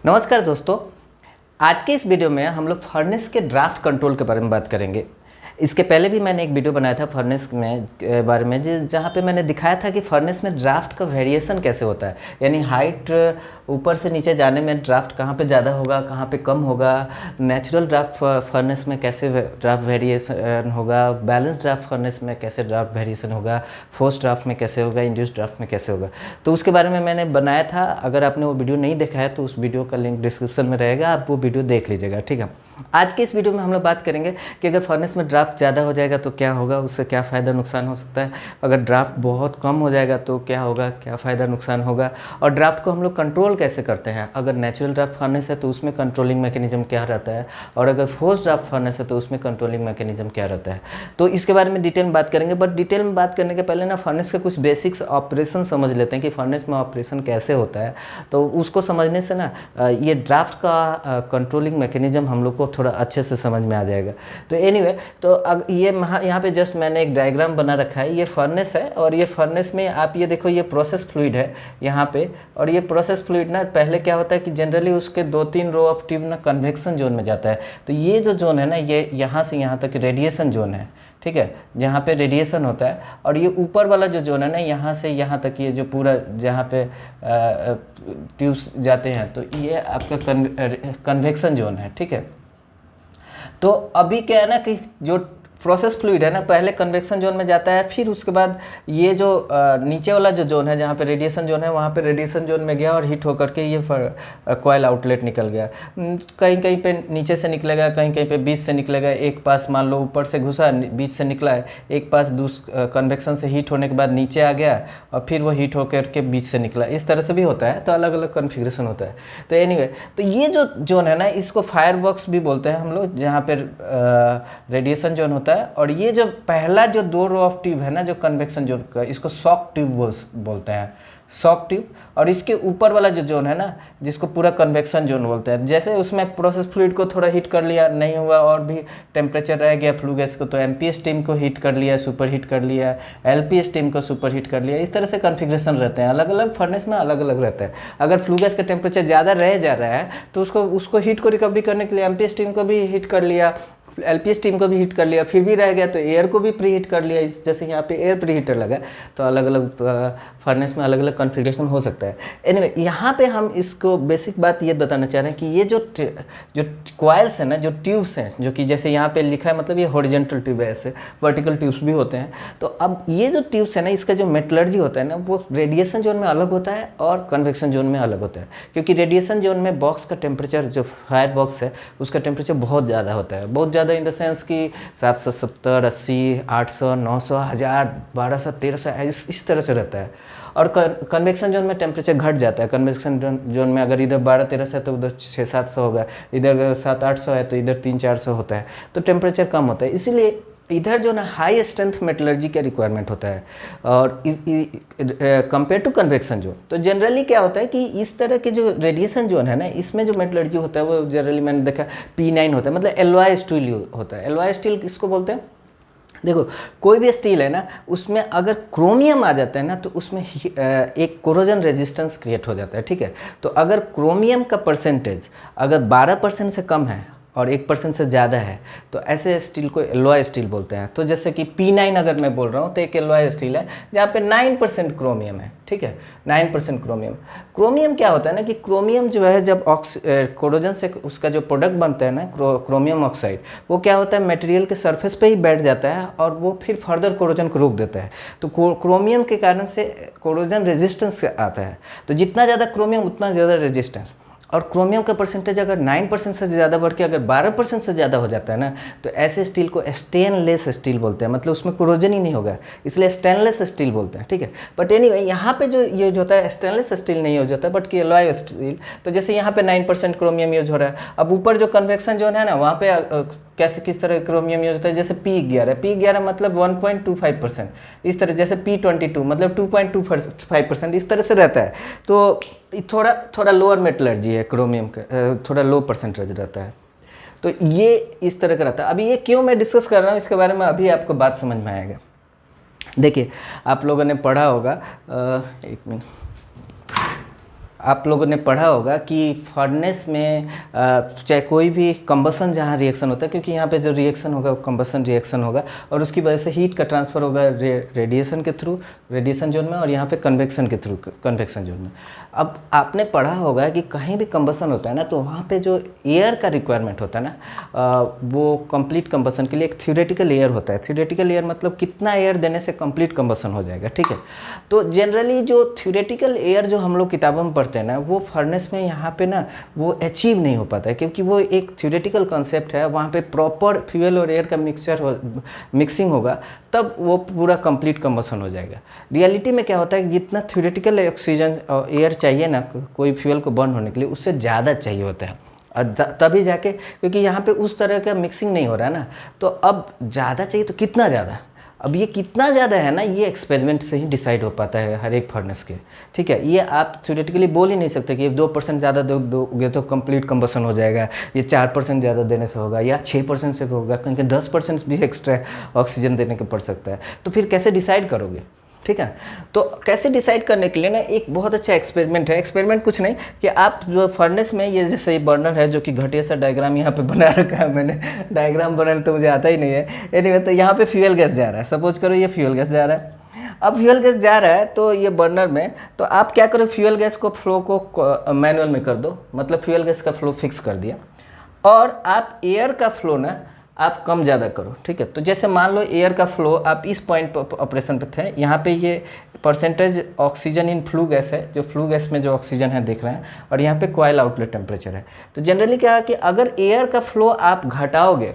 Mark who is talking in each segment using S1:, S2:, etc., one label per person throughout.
S1: नमस्कार दोस्तों, आज के इस वीडियो में हम लोग फर्नेस के ड्राफ्ट कंट्रोल के बारे में बात करेंगे। इसके पहले भी मैंने एक वीडियो बनाया था फर्नेस में के बारे में जहाँ पे मैंने दिखाया था कि फर्नेस में ड्राफ्ट का वेरिएशन कैसे होता है, यानी हाइट ऊपर से नीचे जाने में ड्राफ्ट कहाँ पे ज़्यादा होगा, कहाँ पे कम होगा, नेचुरल ड्राफ्ट फर्नेस में कैसे ड्राफ्ट वेरिएशन होगा, बैलेंस ड्राफ्ट फर्नेस में कैसे ड्राफ्ट वेरिएशन होगा, फोर्स ड्राफ्ट में कैसे होगा, इंड्यूस ड्राफ्ट में कैसे होगा। तो उसके बारे में मैंने बनाया था। अगर आपने वो वीडियो नहीं देखा है तो उस वीडियो का लिंक डिस्क्रिप्शन में रहेगा, आप वो वीडियो देख लीजिएगा। ठीक है, आज के इस वीडियो में हम लोग बात करेंगे कि अगर फर्नेस में ड्राफ्ट ज़्यादा हो जाएगा तो क्या होगा, उससे क्या फ़ायदा नुकसान हो सकता है। अगर ड्राफ्ट बहुत कम हो जाएगा तो क्या होगा, क्या फ़ायदा नुकसान होगा, और ड्राफ्ट को हम लोग कंट्रोल कैसे करते हैं। अगर नेचुरल ड्राफ्ट फर्नेस है तो उसमें कंट्रोलिंग मैकेनिज्म क्या रहता है, और अगर फोर्स ड्राफ्ट फर्नेस है तो उसमें कंट्रोलिंग मैकेनिज्म क्या रहता है। तो इसके बारे में डिटेल में बात करेंगे। बट डिटेल में बात करने के पहले ना फर्नेस के कुछ बेसिक्स ऑपरेशन समझ लेते हैं कि फर्नेस में ऑपरेशन कैसे होता है। तो उसको समझने से ना ये ड्राफ्ट का कंट्रोलिंग मैकेनिज्म हम लोग को थोड़ा अच्छे से समझ में आ जाएगा। तो एनीवे, तो अब ये यहाँ पे जस्ट मैंने एक डायग्राम बना रखा है। ये फर्नेस है और ये फर्नेस में आप ये देखो, ये प्रोसेस फ्लूइड है यहाँ पे। और ये प्रोसेस फ्लूइड ना पहले क्या होता है कि जनरली उसके 2-3 रो ऑफ ट्यूब ना कन्वेक्शन जोन में जाता है। तो ये जो जोन है ना, ये यहाँ से यहाँ तक रेडिएशन जोन है। ठीक है, जहाँ पे रेडिएशन होता है। और ये ऊपर वाला जो जोन है ना, यहाँ से यहाँ तक ये जो पूरा जहाँ पे ट्यूब्स जाते हैं, तो ये आपका कन्वेक्शन जोन है। ठीक है, तो अभी क्या है ना कि जो प्रोसेस फ्लूइड है ना, पहले कन्वेक्शन जोन में जाता है, फिर उसके बाद ये जो नीचे वाला जो जोन है जहाँ पे रेडिएशन जोन है, वहाँ पे रेडिएशन जोन में गया और हीट होकर के ये कॉइल आउटलेट निकल गया। कहीं कहीं पे नीचे से निकलेगा, कहीं कहीं पे बीच से निकलेगा। एक पास मान लो ऊपर से घुसा, बीच से निकला है, एक पास कन्वेक्शन से हीट होने के बाद नीचे आ गया और फिर वो हीट होकर के बीच से निकला। इस तरह से भी होता है, तो अलग अलग कन्फिग्रेशन होता है। तो एनीवे, तो ये जो जोन है ना, इसको फायर बॉक्स भी बोलते हैं हम लोग, जहाँ पर रेडिएशन जोन होता है। और ये जो पहला जो 2 रो ऑफ ट्यूब है ना, जो कन्वेक्शन जोन का, इसको शॉक ट्यूब बोलते हैं, शॉक ट्यूब। और इसके ऊपर वाला जो जोन है ना, जिसको पूरा कन्वेक्शन जोन बोलते हैं। जैसे उसमें प्रोसेस फ्लूइड को थोड़ा हीट कर लिया, नहीं हुआ और भी टेम्परेचर रह गया फ्लू गैस को, तो एमपी स्टीम को हीट कर लिया, सुपर हीट कर लिया, एलपी स्टीम को सुपर हीट कर लिया। इस तरह से कन्फिग्रेशन रहते हैं, अलग अलग फर्नेस में अलग अलग रहता है। अगर फ्लू गैस का टेम्परेचर ज़्यादा रह जा रहा है तो उसको हीट को रिकवरी करने के लिए एमपी स्टीम को भी हीट कर लिया, एलपी स्टीम को भी हीट कर लिया, फिर भी रह गया तो एयर को भी प्री हीट कर लिया। जैसे यहाँ पे एयर प्री हीटर लगा, तो अलग अलग फर्नेस में अलग अलग कॉन्फ़िगरेशन हो सकता है। एनीवे, यहाँ पे हम इसको बेसिक बात ये बताना चाह रहे हैं कि ये जो कॉइल्स हैं ना, जो ट्यूब्स हैं, जो कि जैसे यहाँ पे लिखा है, मतलब ये हॉरिजॉन्टल ट्यूब है, ऐसे वर्टिकल ट्यूब्स भी होते हैं। तो अब ये जो ट्यूब्स है ना, इसका जो मेटलर्जी होता है ना, वो रेडिएशन जोन में अलग होता है और कन्वेक्शन जोन में अलग होता है। क्योंकि रेडिएशन जोन में बॉक्स का टेम्परेचर, जो फायर बॉक्स है उसका टेम्परेचर बहुत ज़्यादा होता है, बहुत ज़्यादा इन द सेंस कि 770, 80, 800, 900, 1000, 1200, 1300 इस तरह से रहता है। और कन्वेक्शन जोन में टेम्परेचर घट जाता है। कन्वेक्शन जोन में अगर इधर 1200-1300 है तो उधर 600-700 होगा, इधर 700-800 है तो इधर 300-400 होता है, तो टेम्परेचर कम होता है। इसीलिए इधर जो ना हाई स्ट्रेंथ मेटलर्जी का रिक्वायरमेंट होता है और कंपेयर टू कन्वेक्शन जोन। तो जनरली क्या होता है कि इस तरह के जो रेडिएशन जोन है ना, इसमें जो मेटलर्जी होता है वो जनरली मैंने देखा P9 होता है, मतलब एलॉय स्टील होता है। एलॉय स्टील किसको बोलते हैं? देखो, कोई भी स्टील है ना, उसमें अगर क्रोमियम आ जाता है ना तो उसमें एक कोरोजन रेजिस्टेंस क्रिएट हो जाता है। ठीक है, तो अगर क्रोमियम का परसेंटेज अगर 12% से कम है और 1% से ज़्यादा है तो ऐसे स्टील को एलॉय स्टील बोलते हैं। तो जैसे कि P9 अगर मैं बोल रहा हूँ तो एक एलॉय स्टील है जहाँ पे 9% क्रोमियम है। ठीक है, 9% क्रोमियम। क्रोमियम क्या होता है ना कि क्रोमियम जो है, जब कोरोजन से उसका जो प्रोडक्ट बनता है ना, क्रोमियम ऑक्साइड, वो क्या होता है, मटेरियल के सरफेस पे ही बैठ जाता है और वो फिर फर्दर कोरोजन को रोक देता है। तो क्रोमियम के कारण से कोरोजन रेजिस्टेंस आता है। तो जितना ज़्यादा क्रोमियम उतना ज़्यादा रेजिस्टेंस। और क्रोमियम का परसेंटेज अगर 9% से ज़्यादा बढ़ के अगर 12% से ज़्यादा हो जाता है ना, तो ऐसे स्टील को स्टेनलेस स्टील बोलते हैं, मतलब उसमें कोरोजन ही नहीं होगा, इसलिए स्टेनलेस स्टील बोलते हैं। ठीक है, बट एनीवे, यहाँ पे जो ये जो होता है स्टेनलेस स्टील नहीं यूज होता बट कि एलॉय स्टील। तो जैसे यहाँ पे 9% क्रोमियम यूज हो रहा है। अब ऊपर जो कन्वेक्शन जोन है ना, वहाँ पे कैसे किस तरह क्रोमियम यूज होता है, जैसे P11 मतलब 1.25%, इस तरह, जैसे P22 मतलब 2.25%, इस तरह से रहता है। तो थोड़ा लोअर मेटलर्जी है क्रोमियम का, थोड़ा लो परसेंटेज रहता है। तो ये इस तरह का रहता है। अभी ये क्यों मैं डिस्कस कर रहा हूँ इसके बारे में अभी आपको बात समझ में आएगा। देखिए, आप लोगों ने पढ़ा होगा, एक मिनट, आप लोगों ने पढ़ा होगा कि फर्नेस में चाहे कोई भी कंबसन जहाँ रिएक्शन होता है, क्योंकि यहाँ पे जो रिएक्शन होगा वो कंबसन रिएक्शन होगा और उसकी वजह से हीट का ट्रांसफ़र होगा रेडिएशन के थ्रू, रेडिएशन जोन में, और यहाँ पे कन्वेक्शन के थ्रू, कन्वेक्शन जोन में। अब आपने पढ़ा होगा कि कहीं भी कंबसन होता है ना तो वहाँ पे जो एयर का रिक्वायरमेंट होता है ना, वो कंप्लीट कंबसन के लिए एक थ्योरेटिकल एयर होता है। थ्योरेटिकल एयर मतलब कितना एयर देने से कंप्लीट कंबसन हो जाएगा, ठीक है। तो जनरली जो थ्योरेटिकल एयर जो हम लोग किताबों में पढ़ते हैं ना, वो फर्नेस में यहाँ पे ना वो अचीव नहीं हो पाता है, क्योंकि वो एक थ्योरेटिकल कॉन्सेप्ट है। वहाँ पे प्रॉपर फ्यूल और एयर का मिक्सिंग होगा, तब वो पूरा कंप्लीट कंबसन हो जाएगा। रियलिटी में क्या होता है, जितना थ्योरेटिकल ऑक्सीजन और एयर चाहिए ना कोई फ्यूल को बर्न होने के लिए, उससे ज़्यादा चाहिए होता है। तभी जाके, क्योंकि यहाँ पे उस तरह का मिक्सिंग नहीं हो रहा है ना, तो अब ज़्यादा चाहिए तो कितना ज़्यादा। अब ये कितना ज़्यादा है ना, ये एक्सपेरिमेंट से ही डिसाइड हो पाता है हर एक फर्नेस के, ठीक है। ये आप थ्योरेटिकली बोल ही नहीं सकते कि 2% ज़्यादा दोगे तो कंप्लीट कंबसन हो जाएगा, ये 4% ज़्यादा देने से होगा या 6% से होगा, क्योंकि 10% भी एक्स्ट्रा ऑक्सीजन देने को पड़ सकता है। तो फिर कैसे डिसाइड करोगे, ठीक है। तो कैसे डिसाइड करने के लिए ना एक बहुत अच्छा एक्सपेरिमेंट है। एक्सपेरिमेंट कुछ नहीं कि आप जो फर्नेस में, ये जैसे ये बर्नर है जो कि घटिया सा डायग्राम यहाँ पे बना रखा है मैंने, डायग्राम बनाने तो मुझे आता ही नहीं है। एनीवे, तो यहाँ पे फ्यूल गैस जा रहा है, सपोज करो ये फ्यूल गैस जा रहा है। अब फ्यूल गैस जा रहा है तो ये बर्नर में, तो आप क्या करो, फ्यूल गैस को फ्लो को मैनुअल में कर दो, मतलब फ्यूल गैस का फ्लो फिक्स कर दिया, और आप एयर का फ्लो ना आप कम ज़्यादा करो, ठीक है। तो जैसे मान लो एयर का फ्लो आप इस पॉइंट पर ऑपरेशन पे थे, यहाँ पे ये percentage oxygen in flue gas है, जो फ्लू गैस में जो ऑक्सीजन है देख रहे हैं, और यहाँ पे कॉइल आउटलेट टेम्परेचर है। तो जनरली क्या है कि अगर एयर का फ्लो आप घटाओगे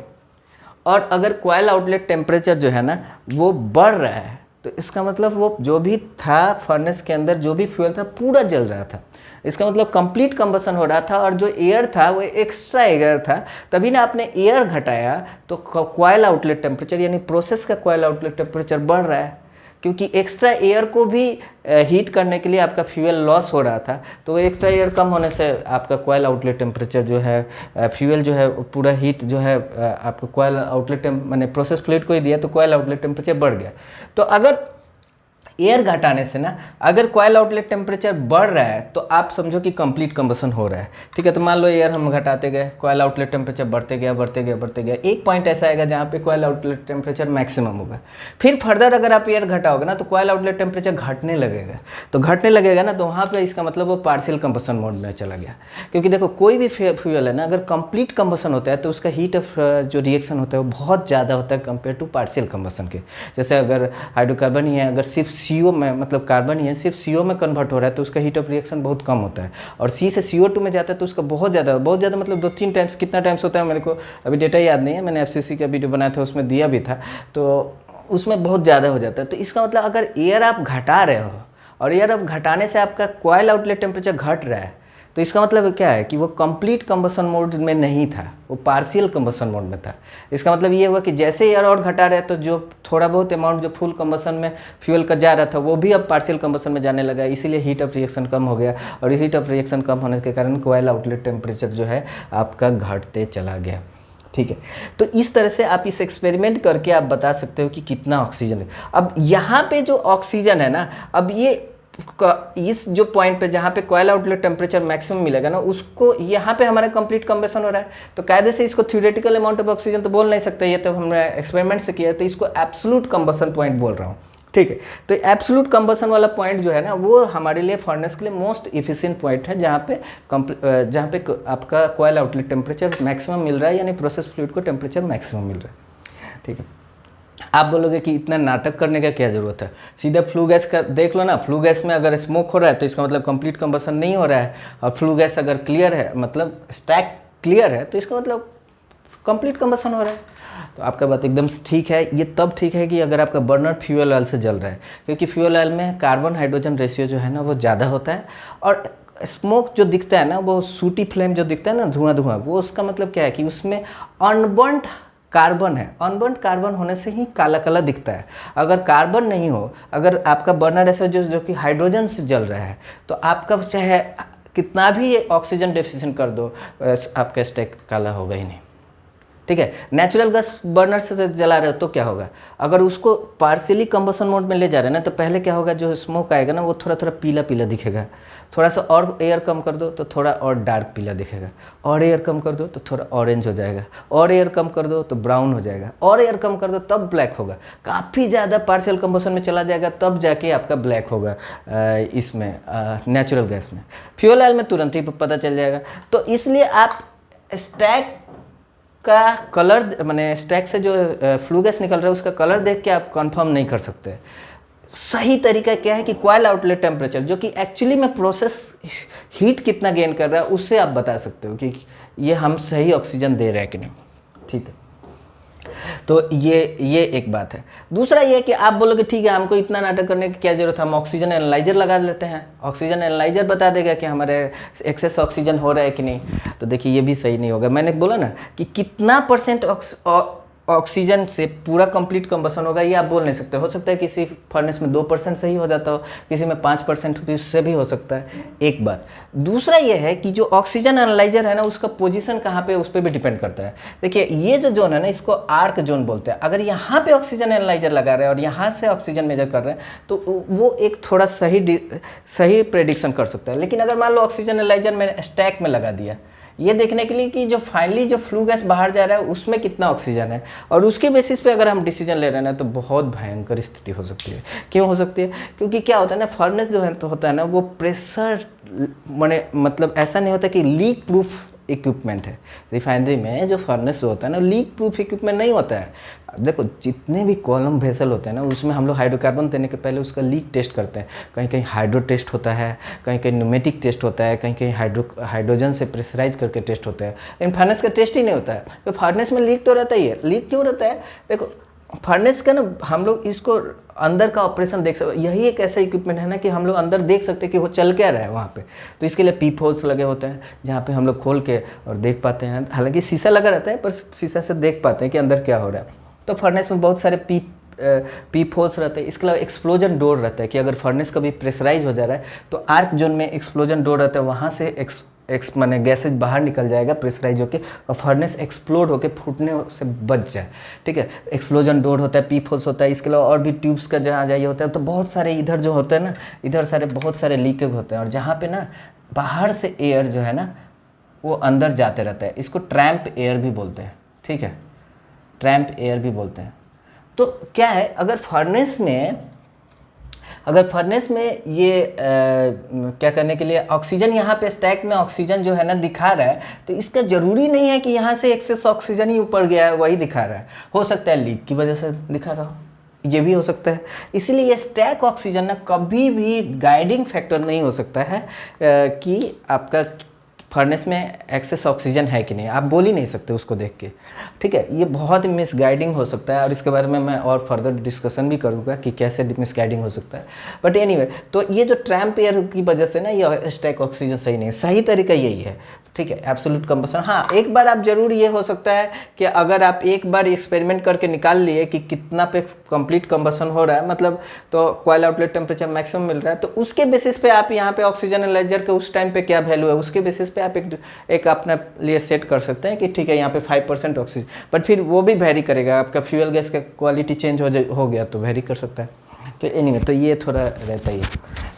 S1: और अगर कॉइल आउटलेट टेम्परेचर जो है ना वो बढ़ रहा है, तो इसका मतलब वो जो भी था फर्नेस के अंदर, जो भी फ्यूल था पूरा जल रहा था। इसका मतलब कंप्लीट कंबसन हो रहा था, और जो एयर था वो एक्स्ट्रा एयर था। तभी ना आपने एयर घटाया तो कॉइल आउटलेट टेम्परेचर यानी प्रोसेस का कॉइल आउटलेट टेम्परेचर बढ़ रहा है, क्योंकि एक्स्ट्रा एयर को भी हीट करने के लिए आपका फ्यूल लॉस हो रहा था। तो एक्स्ट्रा एयर कम होने से आपका कॉइल आउटलेट टेम्परेचर जो है, फ्यूल जो है पूरा हीट जो है आपको कॉइल आउटलेट मैंने प्रोसेस फ्लूइड को ही दिया, तो कॉइल आउटलेट टेम्परेचर बढ़ गया। तो अगर एयर घटाने से ना अगर कॉइल आउटलेट टेम्परेचर बढ़ रहा है तो आप समझो कि कंप्लीट कंबसन हो रहा है, ठीक है। तो मान लो एयर हम घटाते गए, कॉइल आउटलेट टेम्परेचर बढ़ते गया बढ़ते गया बढ़ते गया, एक पॉइंट ऐसा आएगा जहाँ पे कॉइल आउटलेट टेम्परेचर मैक्सिमम होगा। फिर फर्दर अगर आप एयर घटाओगे ना तो कॉइल आउटलेट टेम्परेचर घटने लगेगा। तो घटने लगेगा ना तो वहाँ पर इसका मतलब वो पार्शियल कंबसन मोड में चला गया। क्योंकि देखो कोई भी फ्यूल है ना, अगर कंप्लीट कंबसन होता है तो उसका हीट ऑफ जो रिएक्शन होता है वो बहुत ज़्यादा होता है कंपेयर टू पार्शियल कंबसन के। जैसे अगर हाइड्रोकार्बन ही है, अगर सिर्फ CO में, मतलब कार्बन ही है, सिर्फ CO में कन्वर्ट हो रहा है तो उसका हीट ऑफ रिएक्शन बहुत कम होता है, और C से CO2 में जाता है तो उसका बहुत ज़्यादा मतलब 2-3 टाइम्स, कितना टाइम्स होता है मेरे को अभी डेटा याद नहीं है, मैंने FCC का वीडियो बनाया था उसमें दिया भी था, तो उसमें बहुत ज़्यादा हो जाता है। तो इसका मतलब अगर एयर आप घटा रहे हो और एयर आप घटाने से आपका कॉइल आउटलेट टेम्परेचर घट रहा है, तो इसका मतलब क्या है कि वो कंप्लीट कंबसन मोड में नहीं था, वो पार्शियल कंबसन मोड में था। इसका मतलब ये हुआ कि जैसे एयर और घटा रहे तो जो थोड़ा बहुत अमाउंट जो फुल कंबसन में फ्यूल का जा रहा था वो भी अब पार्शियल कंबसन में जाने लगा, इसीलिए हीट ऑफ रिएक्शन कम हो गया, और हीट ऑफ रिएक्शन कम होने के कारण कॉइल आउटलेट टेम्परेचर जो है आपका घटते चला गया, ठीक है। तो इस तरह से आप इस एक्सपेरिमेंट करके आप बता सकते हो कि कितना ऑक्सीजन है। अब यहाँ पे जो ऑक्सीजन है ना, अब ये इस जो पॉइंट पे जहाँ पे कॉइल आउटलेट टेम्परेचर मैक्सिमम मिलेगा ना, उसको यहाँ पे हमारा कंप्लीट कंबसन हो रहा है, तो कायदे से इसको थ्योरेटिकल अमाउंट ऑफ ऑक्सीजन तो बोल नहीं सकते, ये तो हमने एक्सपेरिमेंट से किया है, तो इसको एब्सोल्यूट कंबसन पॉइंट बोल रहा हूँ, ठीक है। तो एब्सोल्यूट कंबसन वाला पॉइंट जो है ना वो हमारे लिए फर्नेस के लिए मोस्ट इफिशिएंट पॉइंट है, जहाँ पे आपका कॉइल आउटलेट टेम्परेचर मैक्सिमम मिल रहा है, यानी प्रोसेस फ्लूइड को टेम्परेचर मैक्सिमम मिल रहा है, ठीक है। आप बोलोगे कि इतना नाटक करने का क्या ज़रूरत है, सीधा फ्लू गैस का देख लो ना। फ्लू गैस में अगर स्मोक हो रहा है तो इसका मतलब कंप्लीट कंबसन नहीं हो रहा है, और फ्लू गैस अगर क्लियर है, मतलब स्टैक क्लियर है, तो इसका मतलब कंप्लीट कंबसन हो रहा है। तो आपका बात एकदम ठीक है। ये तब ठीक है कि अगर आपका बर्नर फ्यूल ऑयल से जल रहा है, क्योंकि फ्यूल ऑयल में कार्बन हाइड्रोजन रेशियो जो है ना वो ज़्यादा होता है, और स्मोक जो दिखता है ना, वो सूटी फ्लेम जो दिखता है ना, धुआं धुआं, वो उसका मतलब क्या है कि उसमें अनबर्न्ड कार्बन है। अनबर्न्ड कार्बन होने से ही काला काला दिखता है। अगर कार्बन नहीं हो, अगर आपका बर्नर ऐसा जो कि हाइड्रोजन से जल रहा है, तो आपका चाहे कितना भी ऑक्सीजन डेफिशिएंट कर दो, आपका स्टैक काला होगा ही नहीं, ठीक है। नेचुरल गैस बर्नर से जला रहे हो तो क्या होगा, अगर उसको पार्शियली कंबसन मोड में ले जा रहे हैं ना, तो पहले क्या होगा, जो स्मोक आएगा ना वो थोड़ा थोड़ा पीला पीला दिखेगा। थोड़ा सा और एयर कम कर दो तो थोड़ा और डार्क पीला दिखेगा, और एयर कम कर दो तो थोड़ा ऑरेंज हो जाएगा, और एयर कम कर दो तो ब्राउन हो जाएगा, और एयर कम कर दो तब ब्लैक होगा। काफ़ी ज़्यादा पार्शियल कंबसन में चला जाएगा तब जाके आपका ब्लैक होगा इसमें नेचुरल गैस में। फ्यूल ऑयल में तुरंत ही पता चल जाएगा। तो इसलिए आप स्टैक का कलर, माने स्टैक से जो फ्लू गैस निकल रहा है उसका कलर देख के आप कंफर्म नहीं कर सकते। सही तरीका क्या है कि कॉइल आउटलेट टेम्परेचर, जो कि एक्चुअली में प्रोसेस हीट कितना गेन कर रहा है, उससे आप बता सकते हो कि ये हम सही ऑक्सीजन दे रहे हैं कि नहीं। ठीक है, तो ये एक बात है। दूसरा ये कि आप बोलोगे ठीक है, हमको इतना नाटक करने की क्या जरूरत है, हम ऑक्सीजन एनालाइजर लगा लेते हैं, ऑक्सीजन एनालाइजर बता देगा कि हमारे एक्सेस ऑक्सीजन हो रहा है कि नहीं। तो देखिए ये भी सही नहीं होगा। मैंने बोला ना कि कितना परसेंट ऑक्सीजन से पूरा कंप्लीट कंबसन होगा, ये आप बोल नहीं सकते। हो सकता है किसी फर्नेस में 2% सही हो जाता हो, किसी में 5% भी, उससे भी हो सकता है, एक बात। दूसरा ये है कि जो ऑक्सीजन एनालाइजर है ना, उसका पोजीशन कहाँ पे, उस पर भी डिपेंड करता है। देखिए ये जो जोन है ना, इसको आर्क जोन बोलते हैं। अगर यहाँ पे ऑक्सीजन एनालाइजर लगा रहे हैं और यहाँ से ऑक्सीजन मेजर कर रहे हैं तो वो एक थोड़ा सही प्रेडिक्शन कर सकता है। लेकिन अगर मान लो ऑक्सीजन एनालाइजर मैंने स्टैक में लगा दिया, ये देखने के लिए कि जो फाइनली जो फ्लू गैस बाहर जा रहा है उसमें कितना ऑक्सीजन है, और उसके बेसिस पे अगर हम डिसीजन ले रहे हैं ना, तो बहुत भयंकर स्थिति हो सकती है। क्यों हो सकती है? क्योंकि क्या होता है ना, फर्नेस जो है तो होता है ना, वो प्रेशर मतलब ऐसा नहीं होता कि लीक प्रूफ इक्विपमेंट है। रिफाइनरी में जो फर्नेस होता है ना, लीक प्रूफ इक्विपमेंट नहीं होता है। देखो जितने भी कॉलम वेसल होते हैं ना, उसमें हम लोग हाइड्रोकार्बन देने के पहले उसका लीक टेस्ट करते हैं। कहीं कहीं हाइड्रो टेस्ट होता है, कहीं कहीं न्यूमेटिक टेस्ट होता है, कहीं कहीं हाइड्रोजन से प्रेशराइज करके टेस्ट होता है। लेकिन फर्नेस का टेस्ट ही नहीं होता है। तो फर्नेस में लीक तो रहता ही है। लीक क्यों रहता है? देखो फर्नेस का ना, हम लोग इसको अंदर का ऑपरेशन देख सकते। यही एक ऐसा इक्विपमेंट है ना कि हम लोग अंदर देख सकते हैं कि वो चल क्या रहा है वहाँ पे। तो इसके लिए पीप होल्स लगे होते हैं, जहाँ पे हम लोग खोल के और देख पाते हैं। हालांकि शीशा लगा रहता है, पर शीशा से देख पाते हैं कि अंदर क्या हो रहा है। तो फर्नेस में बहुत सारे पीप होल्स रहते हैं। इसके अलावा एक्सप्लोजन डोर रहता है कि अगर फर्नेस कभी प्रेशराइज हो जा रहा है तो आर्क जोन में एक्सप्लोजन डोर रहता है, वहाँ से माने गैसेज बाहर निकल जाएगा प्रेशराइज होके, और फर्नेस एक्सप्लोड होके फूटने से बच जाए। ठीक है, एक्सप्लोजन डोर होता है, पीप होल्स होता है। इसके अलावा और भी ट्यूब्स का जहाँ जाइए होता है। तो बहुत सारे इधर जो होते हैं ना, इधर बहुत सारे लीकेज होते हैं, और जहाँ पे ना बाहर से एयर जो है ना वो अंदर जाते रहता है। इसको ट्रैम्प एयर भी बोलते हैं। ठीक है, ट्रैम्प एयर भी बोलते हैं। तो क्या है, अगर फर्नेस में ये क्या करने के लिए ऑक्सीजन, यहाँ पे स्टैक में ऑक्सीजन जो है ना दिखा रहा है, तो इसका ज़रूरी नहीं है कि यहाँ से एक्सेस ऑक्सीजन ही ऊपर गया है वही दिखा रहा है। हो सकता है लीक की वजह से दिखा रहा हो, ये भी हो सकता है। इसीलिए ये स्टैक ऑक्सीजन ना कभी भी गाइडिंग फैक्टर नहीं हो सकता है कि आपका फर्नेस में एक्सेस ऑक्सीजन है कि नहीं। आप बोल ही नहीं सकते उसको देख के। ठीक है, ये बहुत मिसगाइडिंग हो सकता है, और इसके बारे में मैं और फर्दर डिस्कशन भी करूँगा कि कैसे मिसगाइडिंग हो सकता है। बट एनीवे, तो ये जो ट्रैम्प एयर की वजह से ना ये स्टैक ऑक्सीजन सही नहीं है। सही तरीका यही है। ठीक है, एब्सोल्यूट कंबसन। हाँ, एक बार आप जरूर, ये हो सकता है कि अगर आप एक बार एक्सपेरिमेंट करके निकाल लिए कि कितना पे कंप्लीट कंबसन हो रहा है, मतलब तो कॉइल आउटलेट टेम्परेचर मैक्सिमम मिल रहा है, तो उसके बेसिस पे आप यहाँ पे ऑक्सीजन एनालाइजर का उस टाइम पे क्या वैल्यू है, उसके बेसिस पे आप एक अपने लिए सेट कर सकते हैं कि ठीक है यहाँ पे 5% ऑक्सीजन। बट फिर वो भी वेरी करेगा, आपका फ्यूल गैस का क्वालिटी चेंज हो गया तो वेरी कर सकता है। तो एनीवे, तो ये थोड़ा रहता ही है।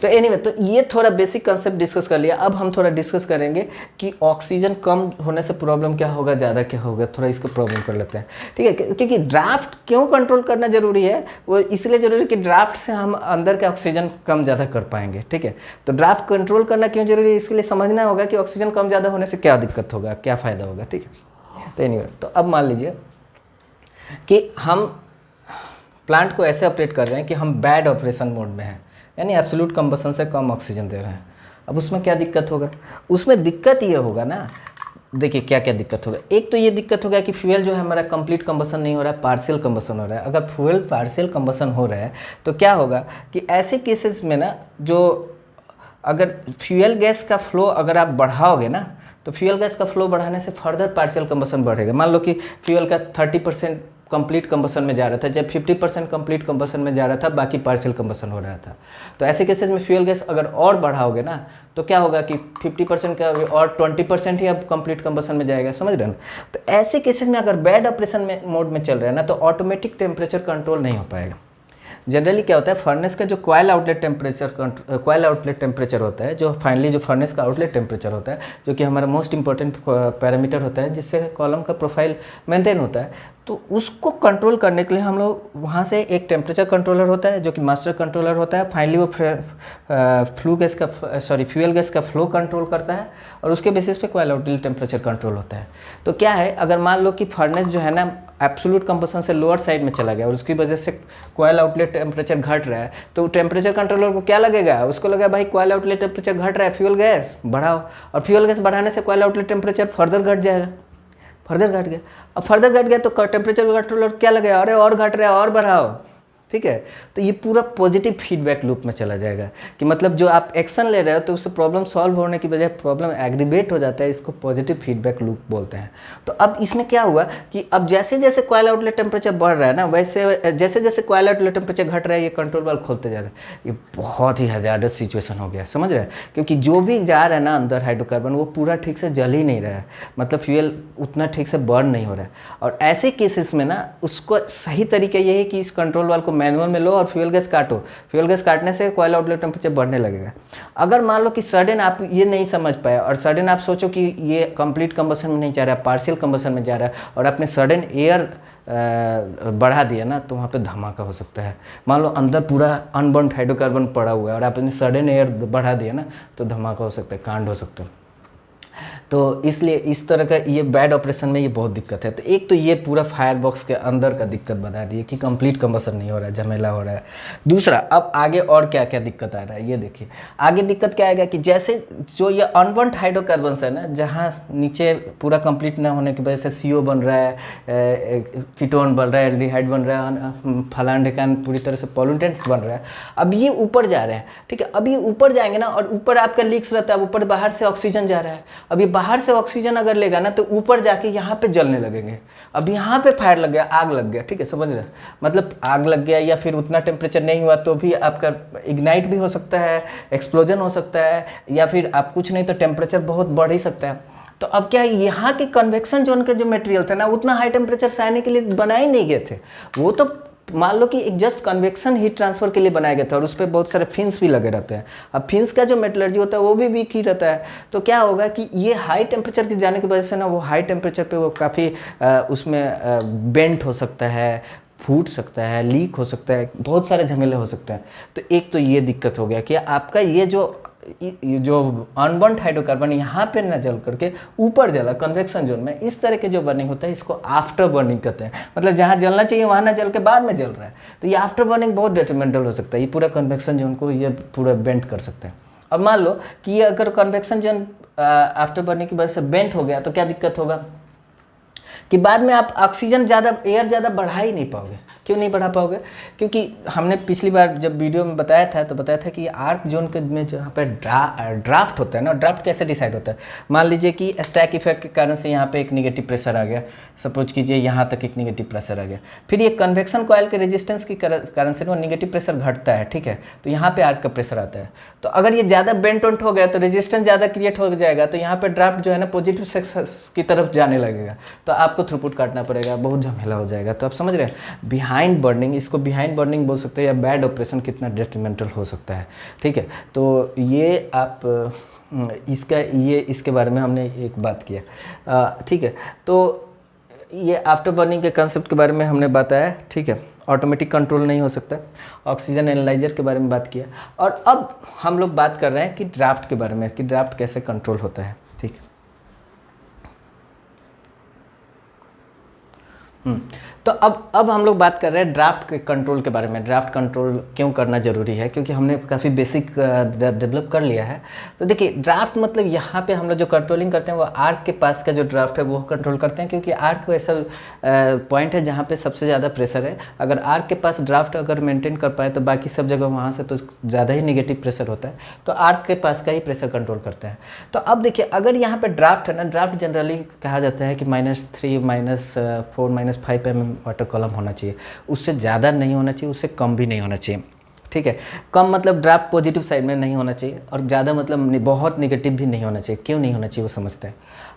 S1: तो एनीवे, तो ये थोड़ा बेसिक कंसेप्ट डिस्कस कर लिया। अब हम थोड़ा डिस्कस करेंगे कि ऑक्सीजन कम होने से प्रॉब्लम क्या होगा, ज़्यादा क्या होगा, थोड़ा इसको प्रॉब्लम कर लेते हैं। ठीक है, क्योंकि ड्राफ्ट क्यों कंट्रोल करना जरूरी है, वो इसलिए जरूरी है कि ड्राफ्ट से हम अंदर के ऑक्सीजन कम ज़्यादा कर पाएंगे। ठीक है, तो ड्राफ्ट कंट्रोल करना क्यों जरूरी है, इसके लिए समझना होगा कि ऑक्सीजन कम ज़्यादा होने से क्या दिक्कत होगा, क्या फ़ायदा होगा। ठीक है, तो एनीवे, तो अब मान लीजिए कि हम प्लांट को ऐसे ऑपरेट कर रहे हैं कि हम बैड ऑपरेशन मोड में हैं, यानी एब्सोल्यूट कंबसन से कम ऑक्सीजन दे रहे हैं। अब उसमें क्या दिक्कत होगा? उसमें दिक्कत ये होगा ना, देखिए क्या क्या दिक्कत होगा। एक तो ये दिक्कत होगा कि फ्यूल जो है हमारा कंप्लीट कंबसन नहीं हो रहा है, पार्शियल कंबसन हो रहा है। अगर फ्यूल पार्शियल कंबसन हो रहा है तो क्या होगा कि ऐसे केसेस में ना, जो अगर फ्यूल गैस का फ्लो अगर आप बढ़ाओगे ना, तो फ्यूल गैस का फ्लो बढ़ाने से फर्दर पार्शियल कंबसन बढ़ेगा। मान लो कि फ्यूल का 30% कंप्लीट कंबसन में जा रहा था, जब 50% कंप्लीट कंबसन में जा रहा था, बाकी पार्शियल कंबसन हो रहा था। तो ऐसे केसेस में फ्यूल गैस अगर और बढ़ाओगे ना तो क्या होगा कि 50% का और 20% ही अब कंप्लीट कंबसन में जाएगा, समझ रहे हैं ना। तो ऐसे केसेस में अगर बैड ऑपरेशन में मोड में चल रहा है ना तो ऑटोमेटिक टेम्परेचर कंट्रोल नहीं हो पाएगा। जनरली क्या होता है, फर्नेस का जो कॉइल आउटलेट टेम्परेचर होता है, जो फाइनली जो फर्नेस का आउटलेट टेम्परेचर होता है, जो कि हमारा मोस्ट इंपॉर्टेंट पैरामीटर होता है जिससे कॉलम का प्रोफाइल मेंटेन होता है, तो उसको कंट्रोल करने के लिए हम लोग वहाँ से एक टेम्परेचर कंट्रोलर होता है जो कि मास्टर कंट्रोलर होता है। फाइनली वो फ्यूल गैस का फ्लो कंट्रोल करता है और उसके बेसिस पे कॉइल आउटलेट टेम्परेचर कंट्रोल होता है। तो क्या है, अगर मान लो कि फर्नेस जो है ना एब्सोल्यूट कंबसन से लोअर साइड में चला गया और उसकी वजह से कॉइल आउटलेट टेम्परेचर घट रहा है, तो टेम्परेचर कंट्रोलर को क्या लगेगा, उसको लगेगा भाई कॉइल आउटलेट टेम्परेचर घट रहा है, फ्यूल गैस बढ़ाओ। और फ्यूल गैस बढ़ाने से कॉइल आउटलेट टेम्परेचर फर्दर घट जाएगा, फर्दर घट गया। अब फर्दर घट गया तो टेम्परेचर कंट्रोलर क्या लगेगा, अरे और घट रहा है और बढ़ाओ, ठीक है। तो ये पूरा पॉजिटिव फीडबैक लूप में चला जाएगा कि मतलब जो आप एक्शन ले रहे हो तो उससे प्रॉब्लम सॉल्व होने की बजाय प्रॉब्लम एग्रीवेट हो जाता है, इसको पॉजिटिव फीडबैक लूप बोलते हैं। तो अब इसमें क्या हुआ कि अब जैसे जैसे कॉइल आउटलेट टेम्परेचर बढ़ रहा है ना, वैसे जैसे जैसे कॉइल आउटलेट टेम्परेचर घट रहा है, ये कंट्रोल वाल्व खोलते जा रहा है। ये बहुत ही हजारदस सिचुएशन हो गया, समझ रहे हैं, क्योंकि जो भी जा रहा है ना अंदर हाइड्रोकार्बन वो पूरा ठीक से जल ही नहीं रहा है, मतलब फ्यूल उतना ठीक से बर्न नहीं हो रहा है। और ऐसे केसेस में ना उसको सही तरीका ये है कि इस कंट्रोल वाल्व को मैनुअल में लो और फ्यूल गैस काटो। फ्यूल गैस काटने से कॉइल आउटलेट टेम्परेचर बढ़ने लगेगा। अगर मान लो कि सडन आप ये नहीं समझ पाए और सडन आप सोचो कि ये कंप्लीट कंबसन में नहीं जा रहा है, पार्शियल कंबसन में जा रहा है, और आपने सडन एयर बढ़ा दिया ना तो वहाँ पे धमाका हो सकता है। मान लो अंदर पूरा अनबर्न्ड हाइड्रोकार्बन पड़ा हुआ है और आपने सडन एयर बढ़ा दिया ना तो धमाका हो सकता है, कांड हो सकता है। तो इसलिए इस तरह का ये बैड ऑपरेशन में ये बहुत दिक्कत है। तो एक तो ये पूरा फायर बॉक्स के अंदर का दिक्कत बता दिए कि कंप्लीट कंबसन नहीं हो रहा है, झमेला हो रहा है। दूसरा, अब आगे और क्या क्या दिक्कत आ रहा है ये देखिए। आगे दिक्कत क्या आएगा कि जैसे जो ये अनबर्न्ड हाइड्रोकार्बन्स है ना, जहाँ नीचे पूरा कंप्लीट ना होने की वजह से CO बन रहा है, कीटोन बन रहा है, एल्डिहाइड बन रहा है, फलान ढिकान पूरी तरह से पॉल्यूटेंट्स बन रहा है। अब ये ऊपर जा रहे हैं, ठीक है। अब ये ऊपर जाएंगे ना और ऊपर आपका लीक्स रहता है, ऊपर बाहर से ऑक्सीजन जा रहा है। अब ये बाहर से ऑक्सीजन अगर लेगा ना तो ऊपर जाके यहाँ पे जलने लगेंगे। अब यहाँ पे फायर लग गया, आग लग गया, ठीक है, समझ रहे हैं, मतलब आग लग गया या फिर उतना टेम्परेचर नहीं हुआ तो भी आपका इग्नाइट भी हो सकता है, एक्सप्लोजन हो सकता है, या फिर आप कुछ नहीं तो टेम्परेचर बहुत बढ़ ही सकता है। तो अब क्या है, यहाँ के कन्वेक्शन जोन के जो मटेरियल थे ना उतना हाई टेम्परेचर सहने के लिए बनाए नहीं गए थे। वो तो मान लो कि एक जस्ट कन्वेक्शन हीट ट्रांसफर के लिए बनाया गया था और उस पर बहुत सारे फिन्स भी लगे रहते हैं। अब फिन्स का जो मेटलर्जी होता है वो भी वीक ही रहता है। तो क्या होगा कि ये हाई टेम्परेचर के जाने की वजह से ना वो हाई टेम्परेचर पे वो काफ़ी उसमें बेंट हो सकता है, फूट सकता है, लीक हो सकता है, बहुत सारे झमेले हो सकते हैं। तो एक तो ये दिक्कत हो गया कि आपका ये जो अनबर्न्ड हाइड्रोकार्बन यहाँ पे ना जल करके ऊपर जला कन्वेक्शन जोन में, इस तरह के जो बर्निंग होता है इसको आफ्टर बर्निंग कहते हैं। मतलब जहाँ जलना चाहिए वहाँ ना जल के बाद में जल रहा है, तो ये आफ्टर बर्निंग बहुत डेट्रीमेंटल हो सकता है। ये पूरा कन्वेक्शन जोन को ये पूरा बेंट कर सकता है। अब मान लो कि ये अगर कन्वेक्शन जोन आफ्टर बर्निंग की वजह से बेंट हो गया तो क्या दिक्कत होगा कि बाद में आप ऑक्सीजन एयर ज़्यादा बढ़ा ही नहीं पाओगे। क्यों नहीं बढ़ा पाओगे? क्योंकि हमने पिछली बार जब वीडियो में बताया था तो बताया था कि आर्क जोन के में जहाँ पर ड्राफ्ट होता है ना, ड्राफ्ट कैसे डिसाइड होता है। मान लीजिए कि स्टैक इफेक्ट के कारण से यहाँ पे एक निगेटिव प्रेशर आ गया, सपोज कीजिए यहाँ तक एक निगेटिव प्रेशर आ गया, फिर ये कन्वेक्शन कॉइल के रेजिस्टेंस के कारण से वो निगेटिव प्रेशर घटता है, ठीक है, तो यहाँ पे आर्क का प्रेशर आता है। तो अगर ये ज़्यादा बेंट वेंट हो गया तो रेजिस्टेंस ज़्यादा क्रिएट हो जाएगा, तो यहाँ पर ड्राफ्ट जो है ना पॉजिटिव सेक्स की तरफ जाने लगेगा, तो आपको थ्रूपुट काटना पड़ेगा, बहुत झमेला हो जाएगा। तो आप समझ रहे हैं बिहाइंड बर्निंग, इसको बिहाइंड बर्निंग बोल सकते हैं, या बैड ऑपरेशन कितना डेट्रीमेंटल हो सकता है, ठीक है। तो ये आप इसके बारे में हमने एक बात किया, ठीक है। तो ये आफ्टर बर्निंग के कंसेप्ट के बारे में हमने बताया, ठीक है। ऑटोमेटिक कंट्रोल नहीं हो सकता। ऑक्सीजन एनालाइजर के बारे में बात किया, और अब हम लोग बात कर रहे हैं कि ड्राफ्ट के बारे में, कि ड्राफ्ट कैसे कंट्रोल होता है, ठीक है। तो अब हम लोग बात कर रहे हैं ड्राफ्ट के कंट्रोल के बारे में। ड्राफ्ट कंट्रोल क्यों करना ज़रूरी है, क्योंकि हमने काफ़ी बेसिक डेवलप कर लिया है। तो देखिए ड्राफ्ट मतलब यहाँ पे हम लोग जो कंट्रोलिंग करते हैं वो आर्क के पास का जो ड्राफ्ट है वो कंट्रोल करते हैं, क्योंकि आर्क ऐसा पॉइंट है जहाँ पे सबसे ज़्यादा प्रेशर है। अगर आर्क के पास ड्राफ्ट अगर मेंटेन कर पाए तो बाकी सब जगह वहाँ से तो ज़्यादा ही निगेटिव प्रेशर होता है, तो आर्क के पास का ही प्रेशर कंट्रोल करते हैं। तो अब देखिए अगर यहाँ पर ड्राफ्ट है ना, ड्राफ्ट जनरली कहा जाता है कि -3, -4, -5 mm वाटर कॉलम होना चाहिए, उससे ज़्यादा नहीं होना चाहिए, उससे कम भी नहीं होना चाहिए। ठीक है, कम मतलब ड्राफ्ट पॉजिटिव साइड में नहीं होना चाहिए और ज़्यादा मतलब बहुत निगेटिव भी नहीं होना चाहिए। क्यों नहीं होना चाहिए वो समझते हैं।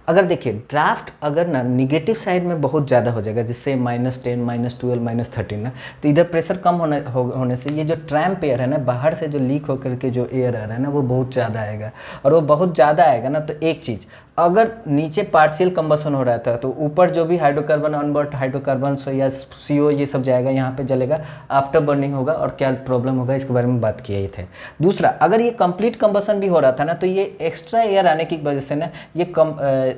S1: अगर देखिए ड्राफ्ट अगर ना निगेटिव साइड में बहुत ज़्यादा हो जाएगा, जिससे -10 -12 -13 ना, तो इधर प्रेशर कम होने से ये जो ट्रैम्प एयर है ना, बाहर से जो लीक होकर के जो एयर आ रहा है ना, वो बहुत ज़्यादा आएगा। और वो बहुत ज़्यादा आएगा ना, तो एक चीज़, अगर नीचे पार्शियल कंबसन हो रहा था तो ऊपर जो भी हाइड्रोकार्बन अनबर्न्ड हाइड्रोकार्बन या CO ये सब जाएगा, यहाँ पे जलेगा, आफ्टर बर्निंग होगा और क्या प्रॉब्लम होगा इसके बारे में बात किए ही थे। दूसरा, अगर ये कंप्लीट कंबसन भी हो रहा था ना, तो ये एक्स्ट्रा एयर आने की वजह से ना ये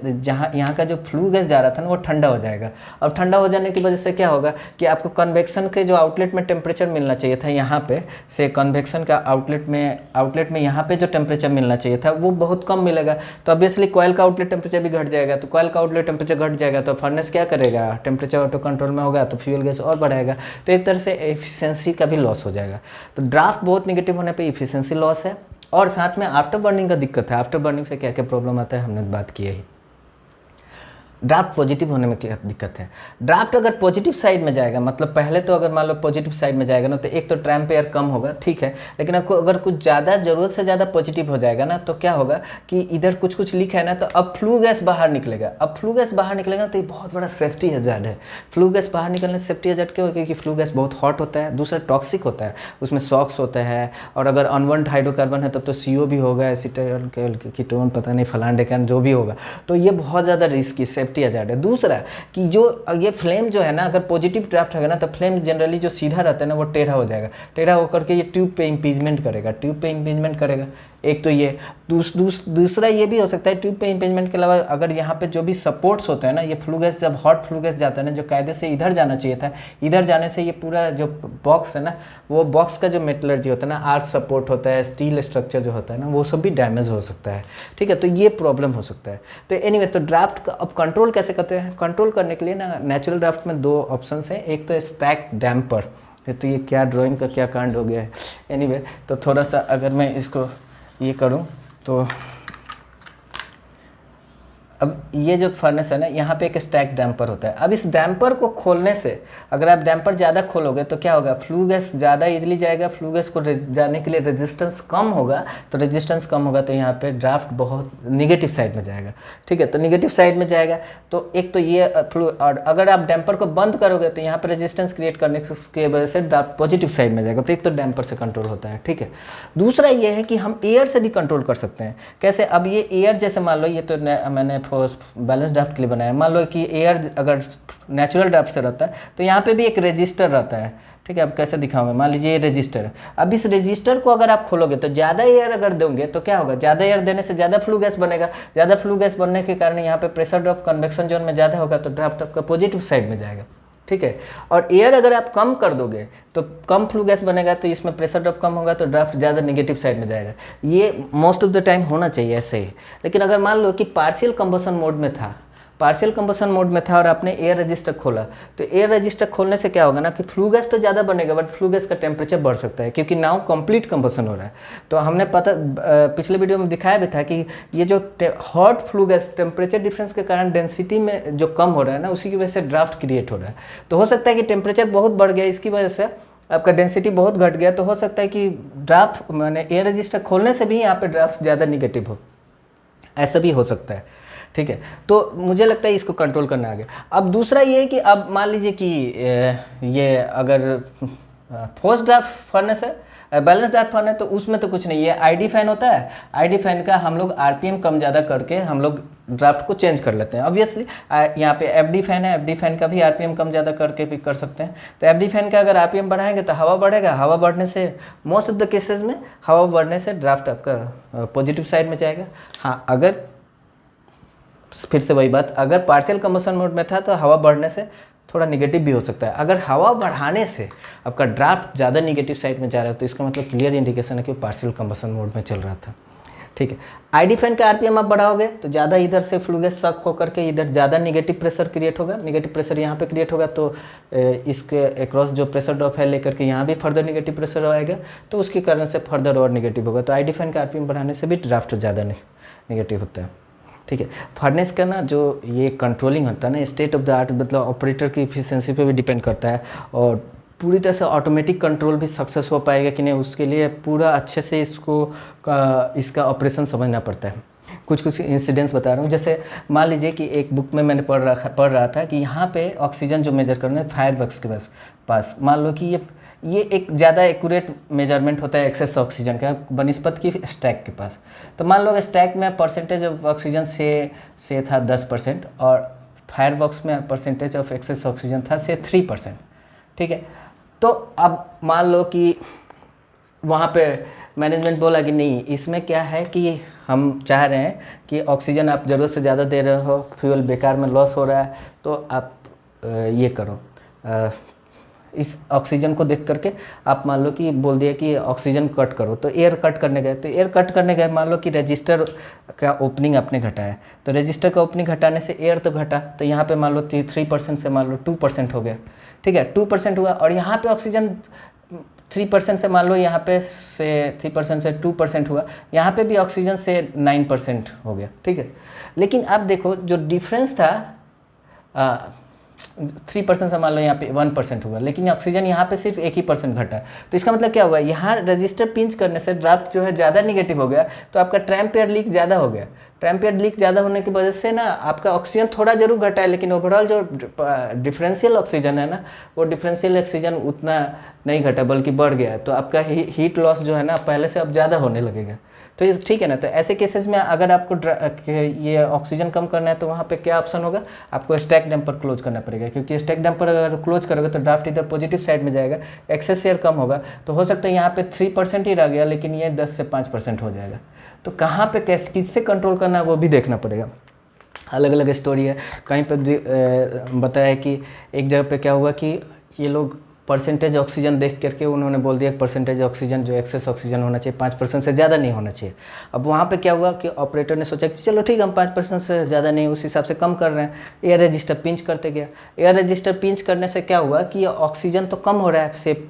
S1: जहाँ यहाँ का जो फ्लू गैस जा रहा था ना, वो ठंडा हो जाएगा। और ठंडा हो जाने की वजह से क्या होगा कि आपको कन्वेक्शन के जो आउटलेट में टेम्परेचर मिलना चाहिए था, यहाँ पे से कन्वेक्शन का आउटलेट में यहाँ पे जो टेम्परेचर मिलना चाहिए था वो बहुत कम मिलेगा। तो ऑब्वियसली कॉइल का आउटलेट टेम्परेचर भी घट जाएगा। तो कॉइल का आउटलेट टेम्परेचर घट जाएगा तो फर्नेस क्या करेगा, टेम्परेचर ऑटो कंट्रोल में होगा तो फ्यूल गैस और बढ़ाएगा। तो एक तरह से एफिशिएंसी का भी लॉस हो जाएगा। तो ड्राफ्ट बहुत निगेटिव होने पे एफिशिएंसी लॉस है और साथ में आफ्टर बर्निंग का दिक्कत है। आफ्टर बर्निंग से क्या क्या प्रॉब्लम आता है हमने बात की है। ड्राफ्ट पॉजिटिव होने में क्या दिक्कत है। ड्राफ्ट अगर पॉजिटिव साइड में जाएगा, मतलब पहले तो अगर मान लो पॉजिटिव साइड में जाएगा ना, तो एक तो ट्रैम्प एयर कम होगा, ठीक है। लेकिन आपको अगर कुछ ज़्यादा ज़रूरत से ज़्यादा पॉजिटिव हो जाएगा ना, तो क्या होगा कि इधर कुछ कुछ लीक है ना, तो अब फ्लू गैस बाहर निकलेगा। अब फ्लू गैस बाहर निकलेगा तो ये बहुत बड़ा सेफ्टी हजार्ड है। फ्लू गैस बाहर निकलने से सेफ्टी हजार्ड क्यों है, क्योंकि फ्लू गैस बहुत हॉट होता है, दूसरा टॉक्सिक होता है, उसमें सॉक्स होता है। और अगर अनवांटेड हाइड्रोकार्बन है तब तो CO भी होगा, एसीटोन कीटोन पता नहीं फलान डेकान जो भी होगा। तो ये बहुत ज़्यादा रिस्की सेफ्टी हजार्ड है। दूसरा कि जो ये फ्लेम जो है ना, अगर पॉजिटिव ड्राफ्ट होगा ना, तो फ्लेम जनरली जो सीधा रहता है ना, वो टेढ़ा हो जाएगा। टेढ़ा होकर के ये ट्यूब पे इंपीजमेंट करेगा, ट्यूब पे इंपीजमेंट करेगा। एक तो ये दूसरा ये भी हो सकता है ट्यूब पे इंपीजमेंट के अलावा अगर यहाँ पे जो भी सपोर्ट्स होते हैं ना, ये फ्लू गैस जब हॉट फ्लू गैस जाता है ना, जो कायदे से इधर जाना चाहिए था, इधर जाने से ये पूरा जो बॉक्स है ना, वो बॉक्स का जो मेटलर्जी होता है ना, आर्क सपोर्ट होता है, स्टील स्ट्रक्चर जो होता है ना, वो सब भी डैमेज हो सकता है। ठीक है, तो ये प्रॉब्लम हो सकता है। तो एनीवे, तो ड्राफ्ट का अब कंट्रोल कैसे करते हैं। कंट्रोल करने के लिए ना नेचुरल ड्राफ्ट में 2 ऑप्शन हैं। एक तो स्टैक डैम्पर, तो ये क्या ड्राइंग का क्या कांड हो गया है। एनीवे, तो थोड़ा सा अगर मैं इसको ये करूं तो अब ये जो फर्नेस है ना, यहाँ पे एक स्टैक डैम्पर होता है। अब इस डैम्पर को खोलने से, अगर आप डैम्पर ज़्यादा खोलोगे तो क्या होगा, फ्लू गैस ज़्यादा इजीली जाएगा। फ्लू गैस को जाने के लिए रेजिस्टेंस कम होगा, तो रेजिस्टेंस कम होगा तो यहाँ पे ड्राफ्ट बहुत निगेटिव साइड में जाएगा। ठीक है, तो निगेटिव साइड में जाएगा तो एक तो ये और अगर आप डैम्पर को बंद करोगे तो यहाँ पर रेजिस्टेंस क्रिएट करने की वजह से ड्राफ्ट पॉजिटिव साइड में जाएगा। तो एक तो डैम्पर से कंट्रोल होता है। ठीक है, दूसरा ये है कि हम एयर से भी कंट्रोल कर सकते हैं। कैसे, अब ये एयर जैसे मान लो, ये तो मैंने बैलेंस ड्राफ्ट के लिए बनाया। मान लो कि एयर अगर नेचुरल ड्राफ्ट से रहता है तो यहाँ पे भी एक रजिस्टर रहता है। ठीक है, अब कैसे दिखाऊंगा, मान लीजिए ये रजिस्टर है। अब इस रजिस्टर को अगर आप खोलोगे तो ज़्यादा एयर अगर दोगे तो क्या होगा, ज़्यादा एयर देने से ज़्यादा फ्लू गैस बनेगा। ज़्यादा फ्लू गैस बनने के कारण यहाँ पे प्रेशर ड्रॉप कन्वेक्शन जोन में ज़्यादा होगा, तो ड्राफ्ट आपका पॉजिटिव साइड में जाएगा। ठीक है, और एयर अगर आप कम कर दोगे तो कम फ्लू गैस बनेगा, तो इसमें प्रेशर ड्रॉप कम होगा, तो ड्राफ्ट ज़्यादा नेगेटिव साइड में जाएगा। ये मोस्ट ऑफ द टाइम होना चाहिए ऐसे ही। लेकिन अगर मान लो कि पार्शियल कंबसन मोड में था, पार्शियल कंबसन मोड में था और आपने एयर रजिस्टर खोला, तो एयर रजिस्टर खोलने से क्या होगा ना कि फ्लू गैस तो ज़्यादा बनेगा, बट फ्लू गैस का टेम्परेचर बढ़ सकता है, क्योंकि नाउ कंप्लीट कंबसन हो रहा है। तो हमने पिछले वीडियो में दिखाया भी था कि ये जो hot flue gas temperature difference के कारण डेंसिटी में जो कम हो रहा है ना, उसी की वजह से ड्राफ्ट क्रिएट हो रहा है। तो हो सकता है कि टेम्परेचर बहुत बढ़ गया, इसकी वजह से आपका डेंसिटी बहुत घट गया, तो हो सकता है कि ड्राफ्ट मैंने एयर रजिस्टर खोलने से भी यहाँ पे ड्राफ्ट ज़्यादा निगेटिव हो, ऐसा भी हो सकता है। ठीक है, तो मुझे लगता है इसको कंट्रोल करना आ गया। अब दूसरा ये है कि अब मान लीजिए कि ये अगर फोर्स ड्राफ्ट फर्नेस है, बैलेंस ड्राफ्ट फर्नेस, तो उसमें तो कुछ नहीं है। ID फैन होता है, ID फैन का हम लोग RPM कम ज़्यादा करके हम लोग ड्राफ्ट को चेंज कर लेते हैं। ऑब्वियसली यहाँ पे FD फैन है, FD फैन का भी RPM कम ज़्यादा करके भी कर सकते हैं। तो FD फैन का अगर RPM बढ़ाएंगे तो हवा बढ़ेगा, हवा बढ़ने से मोस्ट ऑफ द केसेस में हवा बढ़ने से ड्राफ्ट आपका पॉजिटिव साइड में जाएगा। हाँ, अगर फिर से वही बात, अगर पार्शियल कंबसन मोड में था तो हवा बढ़ने से थोड़ा निगेटिव भी हो सकता है। अगर हवा बढ़ाने से आपका ड्राफ्ट ज़्यादा निगेटिव साइड में जा रहा है तो इसका मतलब क्लियर इंडिकेशन है कि पार्शियल कंबसन मोड में चल रहा था। ठीक है, ID फैन का RPM आप बढ़ाओगे तो ज़्यादा इधर से फ्लू गैस सक होकर के इधर ज़्यादा निगेटिव प्रेशर क्रिएट होगा, निगेटिव प्रेशर यहाँ पे क्रिएट होगा, तो इसके अक्रॉस जो प्रेशर ड्रॉप है लेकर के यहाँ भी फर्दर निगेटिव प्रेशर आएगा, तो उसके कारण से फर्दर और निगेटिव होगा। तो ID फैन का RPM बढ़ाने से भी ड्राफ्ट ज़्यादा निगेटिव होता है। ठीक है। फर्नेस का ना जो ये कंट्रोलिंग होता है ना, स्टेट ऑफ द आर्ट, मतलब ऑपरेटर की इफिशिएंसी पे भी डिपेंड करता है, और पूरी तरह से ऑटोमेटिक कंट्रोल भी सक्सेस हो पाएगा कि नहीं, उसके लिए पूरा अच्छे से इसका ऑपरेशन समझना पड़ता है। कुछ कुछ इंसिडेंट्स बता रहा हूँ। जैसे मान लीजिए कि एक बुक में मैंने पढ़ रहा था कि यहाँ पे ऑक्सीजन जो मेजर करना है फायर वर्क्स के पास मान लो कि ये एक ज़्यादा एक्यूरेट मेजरमेंट होता है एक्सेस ऑक्सीजन का बनिस्पत की स्टैक के पास। तो मान लो स्टैक में परसेंटेज ऑफ ऑक्सीजन से था 10%, और फायर वर्क्स में परसेंटेज ऑफ एक्सेस ऑक्सीजन था से 3%। ठीक है। तो अब मान लो कि वहाँ पे मैनेजमेंट बोला कि नहीं, इसमें क्या है कि हम चाह रहे हैं कि ऑक्सीजन आप ज़रूरत से ज़्यादा दे रहे हो, फ्यूल बेकार में लॉस हो रहा है, तो आप ये करो, इस ऑक्सीजन को देख करके आप मान लो कि बोल दिया कि ऑक्सीजन कट करो। तो एयर कट करने गए, तो एयर कट करने गए, मान लो कि रजिस्टर का ओपनिंग आपने घटाया, तो रजिस्टर का ओपनिंग घटाने से एयर तो घटा, तो यहाँ पे मान लो 3% से मान लो 2% हो गया। ठीक है, 2% हुआ, और यहाँ पे ऑक्सीजन 3% से मान लो यहाँ पे से 3% से 2% हुआ, यहाँ पे भी ऑक्सीजन से 9% हो गया। ठीक है, लेकिन आप देखो जो डिफरेंस था 3% से मान लो यहाँ पे 1% हुआ, लेकिन ऑक्सीजन यहाँ पे सिर्फ 1% घटा। तो इसका मतलब क्या हुआ, यहाँ रजिस्टर पिंच करने से ड्राफ्ट जो है ज़्यादा निगेटिव हो गया, तो आपका ट्रैम्पेयर लीक ज़्यादा हो गया। ट्रैम्पेयर लीक ज़्यादा होने की वजह से ना आपका ऑक्सीजन थोड़ा जरूर घटा है, लेकिन ओवरऑल जो डिफरेंशियल ऑक्सीजन है ना, वो डिफरेंशियल ऑक्सीजन उतना नहीं घटा बल्कि बढ़ गया। तो आपका हीट लॉस जो है ना पहले से अब ज़्यादा होने लगेगा। तो ये ठीक है ना। तो ऐसे केसेस में अगर आपको ये ऑक्सीजन कम करना है तो वहाँ पे क्या ऑप्शन होगा, आपको स्टैक डैम्पर क्लोज करना पड़ेगा, क्योंकि स्टैक डैम्पर अगर क्लोज करोगे तो ड्राफ्ट इधर पॉजिटिव साइड में जाएगा, एक्सेस एयर कम होगा। तो हो सकता है यहाँ पे 3% ही रह गया, लेकिन ये 10 से 5% हो जाएगा। तो कहाँ पे किससे कंट्रोल करना है वो भी देखना पड़ेगा। अलग अलग स्टोरी है। कहीं पर बताया कि एक जगह पे क्या हुआ कि ये लोग परसेंटेज ऑक्सीजन देख करके उन्होंने बोल दिया परसेंटेज ऑक्सीजन जो एक्सेस ऑक्सीजन होना चाहिए 5% से ज़्यादा नहीं होना चाहिए। अब वहाँ पे क्या हुआ कि ऑपरेटर ने सोचा कि चलो ठीक, हम 5% से ज़्यादा नहीं, उस हिसाब से कम कर रहे हैं। एयर रजिस्टर पिंच करते गया। एयर रजिस्टर पिंच करने से क्या हुआ कि ऑक्सीजन तो कम हो रहा है, से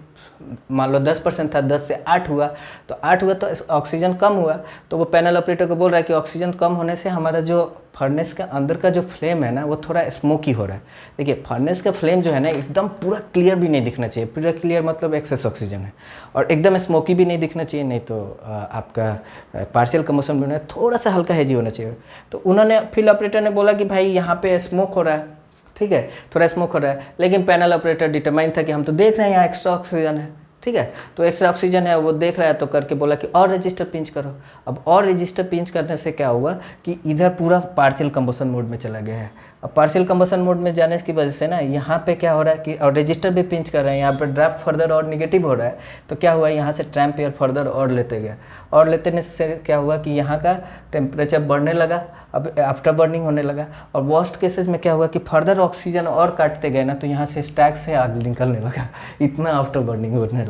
S1: मान लो 10% था, 10 से 8 हुआ, तो 8 हुआ तो ऑक्सीजन कम हुआ। तो वो पैनल ऑपरेटर को बोल रहा है कि ऑक्सीजन कम होने से हमारा जो फर्नेस का अंदर का जो फ्लेम है ना वो थोड़ा स्मोकी हो रहा है। देखिए फर्नेस का फ्लेम जो है ना एकदम पूरा क्लियर भी नहीं दिखना चाहिए, पूरा क्लियर मतलब एक्सेस ऑक्सीजन है, और एकदम स्मोकी भी नहीं दिखना चाहिए, नहीं तो आपका पार्शियल कम्बशन भी थोड़ा सा हल्का हेजी होना चाहिए। तो उन्होंने फील्ड ऑपरेटर ने बोला कि भाई यहाँ पे स्मोक हो रहा है, ठीक है, थोड़ा स्मोक हो रहा है, लेकिन पैनल ऑपरेटर डिटरमाइन था कि हम तो देख रहे हैं यहाँ एक्स्ट्रा ऑक्सीजन है, ठीक है, तो एक्स्ट्रा ऑक्सीजन है वो देख रहा है, तो करके बोला कि और रजिस्टर पिंच करो। अब और रजिस्टर पिंच करने से क्या हुआ कि इधर पूरा पार्शियल कंबशन मोड में चला गया है। अब पार्शियल कंबशन मोड में जाने की वजह से ना यहाँ पे क्या हो रहा है कि और रजिस्टर भी पिंच कर रहे हैं, यहाँ पर ड्राफ्ट फर्दर और निगेटिव हो रहा है। तो क्या हुआ, यहाँ से ट्रैम्प एयर फर्दर और लेते गया, और लेते से क्या हुआ कि यहाँ का टेम्परेचर बढ़ने लगा, अब आफ्टर बर्निंग होने लगा। और वर्स्ट केसेस में क्या हुआ कि फर्दर ऑक्सीजन और काटते गए ना, तो यहाँ से स्टैक से आग निकलने लगा, इतना आफ्टर बर्निंग होने लगा।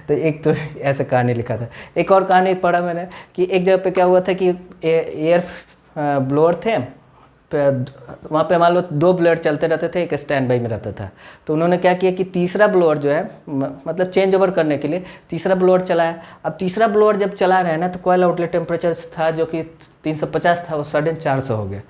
S1: तो एक तो ऐसा कहानी लिखा था। एक और कहानी पढ़ा मैंने कि एक जगह पे क्या हुआ था कि एयर ब्लोअर थे, वहाँ पे मान लो 2 ब्लोअर चलते रहते थे, एक स्टैंड बाई में रहता था। तो उन्होंने क्या किया कि तीसरा ब्लोअर जो है मतलब चेंज ओवर करने के लिए तीसरा ब्लोअर चलाया। अब तीसरा ब्लोअर जब चला रहे हैं ना, तो कॉइल आउटलेट टेम्परेचर था जो कि 350 था, वो सडन 400 हो गया।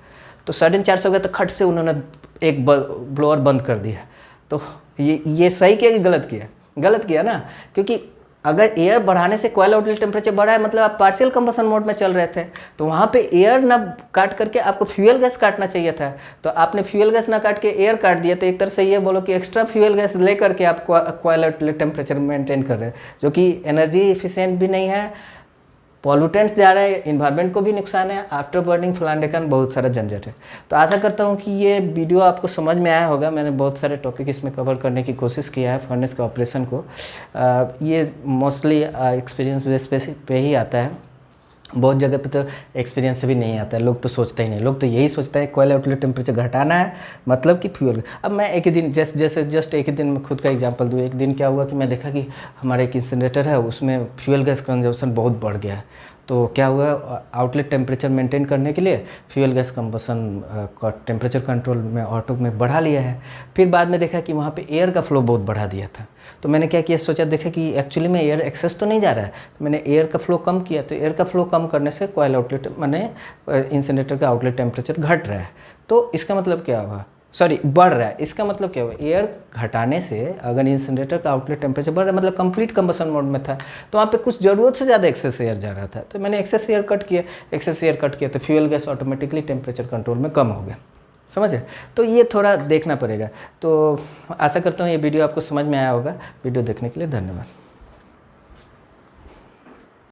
S1: तो सडन 400 हो गया, तो खट से उन्होंने एक ब्लोअर बंद कर दिया। तो ये सही किया कि गलत किया? गलत किया ना, क्योंकि अगर एयर बढ़ाने से कॉइल आउटलेट टेम्परेचर बढ़ा है, मतलब आप पार्शियल कंबशन मोड में चल रहे थे, तो वहाँ पे एयर ना काट करके आपको फ्यूल गैस काटना चाहिए था। तो आपने फ्यूल गैस ना काट के एयर काट दिया। तो एक तरह से ये बोलो कि एक्स्ट्रा फ्यूल गैस ले करके आप कॉइल आउटलेट टेम्परेचर मेंटेन कर रहे हैं, जो कि एनर्जी एफिशिएंट भी नहीं है, पॉल्यूटेंट्स जा रहे हैं, इन्वायरमेंट को भी नुकसान है, आफ्टर बर्निंग फलान बहुत सारा झंझट है। तो आशा करता हूँ कि ये वीडियो आपको समझ में आया होगा। मैंने बहुत सारे टॉपिक इसमें कवर करने की कोशिश किया है फर्नेस के ऑपरेशन को। ये मोस्टली एक्सपीरियंस बेस पे ही आता है, बहुत जगह पे तो एक्सपीरियंस से भी नहीं आता है। लोग तो सोचते ही नहीं, लोग तो यही सोचता है कॉइल आउटलेट टेम्परेचर घटाना है मतलब कि फ्यूल। अब मैं एक ही दिन जस्ट एक ही दिन में खुद का एग्जांपल दूँ। एक दिन क्या हुआ कि मैं देखा कि हमारा एक इंसिनरेटर है, उसमें फ्यूल गैस कंजप्शन बहुत बढ़ गया है, तो क्या हुआ, आउटलेट टेम्परेचर मेंटेन करने के लिए फ्यूल गैस कंबसन का टेम्परेचर कंट्रोल में ऑटो में बढ़ा लिया है। फिर बाद में देखा कि वहाँ पे एयर का फ्लो बहुत बढ़ा दिया था। तो मैंने क्या किया, सोचा देखा कि एक्चुअली में एयर एक्सेस तो नहीं जा रहा है, तो मैंने एयर का फ्लो कम किया। तो एयर का फ्लो कम करने से कॉयल आउटलेट माने इंसिनरेटर का आउटलेट टेम्परेचर घट रहा है। तो इसका मतलब क्या हुआ, सॉरी बढ़ रहा है, इसका मतलब क्या हुआ, एयर घटाने से अगर इंसिनरेटर का आउटलेट टेम्परेचर बढ़ रहा है मतलब कंप्लीट कंबसन मोड में था, तो वहाँ पे कुछ ज़रूरत से ज़्यादा एक्सेस एयर जा रहा था। तो मैंने एक्सेस एयर कट किया, तो fuel gas automatically temperature control में कम हो गया। समझे? तो ये थोड़ा देखना पड़ेगा। तो आशा करता हूँ ये वीडियो आपको समझ में आया होगा। वीडियो देखने के लिए धन्यवाद।